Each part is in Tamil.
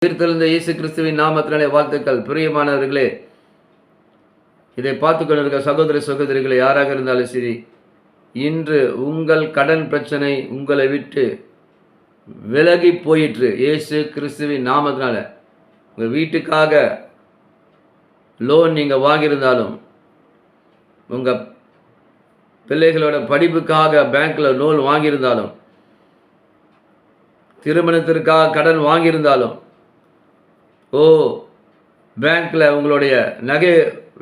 உயிர்த்தெழுந்த இயேசு கிறிஸ்துவின் நாமத்தினாலே வாழ்த்துக்கள். பிரியமானவர்களே, இதை பார்த்து கொண்டிருக்க சகோதர சகோதரிகளை யாராக இருந்தாலும் சரி, இன்று உங்கள் கடன் பிரச்சனை உங்களை விட்டு விலகி போயிற்று. இயேசு கிறிஸ்துவின் நாமத்தினால உங்கள் வீட்டுக்காக லோன் நீங்கள் வாங்கியிருந்தாலும், உங்கள் பிள்ளைகளோட படிப்புக்காக பேங்க்கில் லோன் வாங்கியிருந்தாலும், திருமணத்திற்காக கடன் வாங்கியிருந்தாலும், பேங்க்கில் உங்களுடைய நகை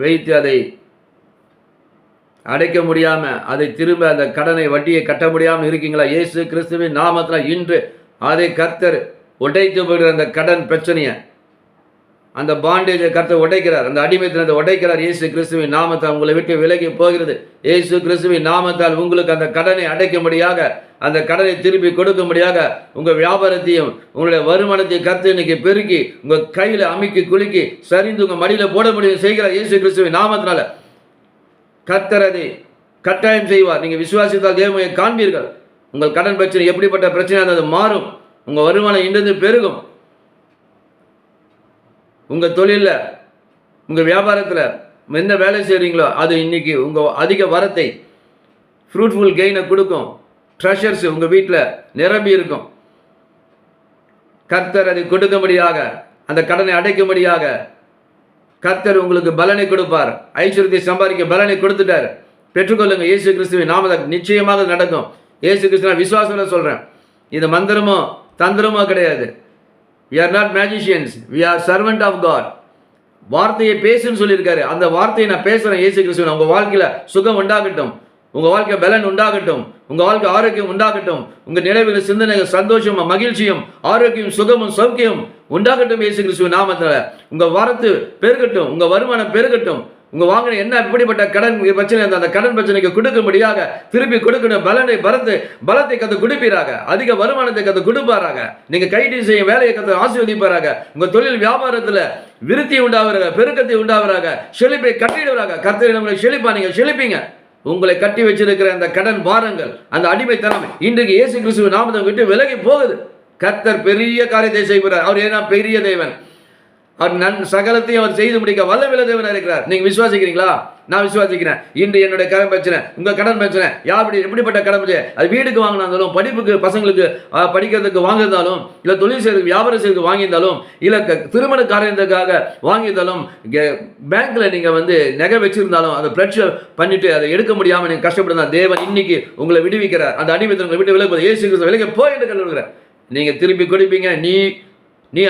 வைத்து அதை அடைக்க முடியாமல், அதை திரும்ப அந்த கடனை வட்டியை கட்ட முடியாமல் இருக்கீங்களா? இயேசு கிறிஸ்துவின் நாமத்தில் இன்று அதை கர்த்தர் உடைத்து போகிற அந்த கடன் பிரச்சனையை, அந்த பாண்டேஜை கர்த்தர் உடைக்கிறார், அந்த அடிமைத்தனத்தை உடைக்கிறார். இயேசு கிறிஸ்துவின் நாமத்தால் உங்களை விட்டு விலகி போகிறது. இயேசு கிறிஸ்துவின் நாமத்தால் உங்களுக்கு அந்த கடனை அடைக்கும்படியாக, அந்த கடனை திருப்பி கொடுக்கும்படியாக உங்கள் வியாபாரத்தையும் உங்களுடைய வருமானத்தையும் கர்த்தர் இன்னைக்கு பெருக்கி உங்கள் கையில் அமுக்கி குலுக்கி சரிந்து உங்கள் மடியில் போட முடியும் செய்கிறார். இயேசு கிறிஸ்துவின் நாமத்தினால கர்த்தர் அதை கட்டாயம் செய்வார். நீங்கள் விசுவாசித்தால் தேவமையை காண்பீர்கள். உங்கள் கடன் பிரச்சனை எப்படிப்பட்ட பிரச்சனையாக அது மாறும். உங்கள் வருமானம் இன்றது பெருகும். உங்கள் தொழிலில், உங்கள் வியாபாரத்தில் என்ன வேலை செய்கிறீங்களோ அது இன்னைக்கு உங்கள் அதிக வரத்தை, ஃப்ரூட்ஃபுல் கெயினை கொடுக்கும். ட்ரெஷர்ஸ் உங்கள் வீட்டில் நிரம்பி இருக்கும். கர்த்தர் அதை கொடுக்கும்படியாக, அந்த கடனை அடைக்கும்படியாக கர்த்தர் உங்களுக்கு பலனை கொடுப்பார். ஐஸ்வர்யத்தை சம்பாதிக்க பலனை கொடுத்துட்டார். பெற்றுக்கொள்ளுங்க. இயேசு கிறிஸ்துவின் நாமத்தில் நிச்சயமாக நடக்கும். இயேசு கிறிஸ்துவ விசுவாசம் சொல்கிறேன். இது மந்திரமோ தந்திரமோ கிடையாது. We are not magicians. We are servant of God. வார்த்தையை பேசுன்னு சொல்லியிருக்காரு. அந்த வார்த்தையை நான் பேசுகிறேன். இயேசு கிறிஸ்துவின் உங்கள் வாழ்க்கையில் சுகம் உண்டாகட்டும், உங்கள் வாழ்க்கை பலன் உண்டாகட்டும், உங்கள் வாழ்க்கை ஆரோக்கியம் உண்டாகட்டும், உங்கள் நினைவுகள் சிந்தனைகள் சந்தோஷமும் மகிழ்ச்சியும் ஆரோக்கியம் சுகமும் சௌக்கியம் உண்டாகட்டும். இயேசு கிறிஸ்துவின் நாமத்தில் உங்கள் வரத்து பெருகட்டும், உங்கள் வருமானம் பெருகட்டும். உங்கள் வாங்கின என்ன எப்படிப்பட்ட கடன் பிரச்சனை, அந்த கடன் பிரச்சனைக்கு கொடுக்கும்படியாக திருப்பி கொடுக்கணும். பலத்தை கற்று கொடுப்பீராக. அதிக வருமானத்தை கற்று கொடுப்பாராக. நீங்கள் கைடி செய்யும் வேலையை கற்று ஆசீர்வதிப்பாராக. உங்கள் தொழில் வியாபாரத்தில் விருத்தி உண்டாவராக, பெருக்கத்தை உண்டாவராக, செழிப்பை கட்டிடுவராக. கர்த்தர் நம்மளை செழிப்பா, நீங்கள் செழிப்பீங்க. உங்களை கட்டி வச்சிருக்கிற அந்த கடன் பாரங்கள், அந்த அடிமைத்தனம் இன்றைக்கு இயேசு கிறிஸ்துவின் நாமத்தை விட்டு விலகி போகுது. கர்த்தர் பெரிய காரியத்தை செய்கிறார். அவர் ஏன்னா பெரிய தேவன். அவர் சகலத்தையும் அவர் செய்து முடிக்க வல்லமையுள்ள தேவனாக இருக்கிறார். நீங்க விசுவாசிக்கிறீங்களா? நான் விசுவாசிக்கிறேன். இன்று என்னுடைய கடன் பிரச்சனை, உங்க கடன் பிரச்சனை, எப்படிப்பட்ட கடன் பிரச்சனை, அது வீடுக்கு வாங்கினாலும், படிப்புக்கு பசங்களுக்கு படிக்கிறதுக்கு வாங்கியிருந்தாலும், இல்லை தொழில் செய்யறதுக்கு வியாபாரம் செய்யறதுக்கு வாங்கியிருந்தாலும், இல்லை திருமண காரியத்துக்காக வாங்கியிருந்தாலும், பேங்க்ல நீங்க நகை வச்சிருந்தாலும் அதை பிரச்சனை பண்ணிட்டு அதை எடுக்க முடியாம நீங்க கஷ்டப்படுதா, தேவன் இன்னைக்கு உங்களை விடுவிக்கிறார். அந்த அடிமைத்தனங்களை விட்டு விலகுவது இயேசு கிறிஸ்து விலகி போய் என்று கண்டுகிறார். நீங்க திருப்பி கொடுப்பீங்க. நீ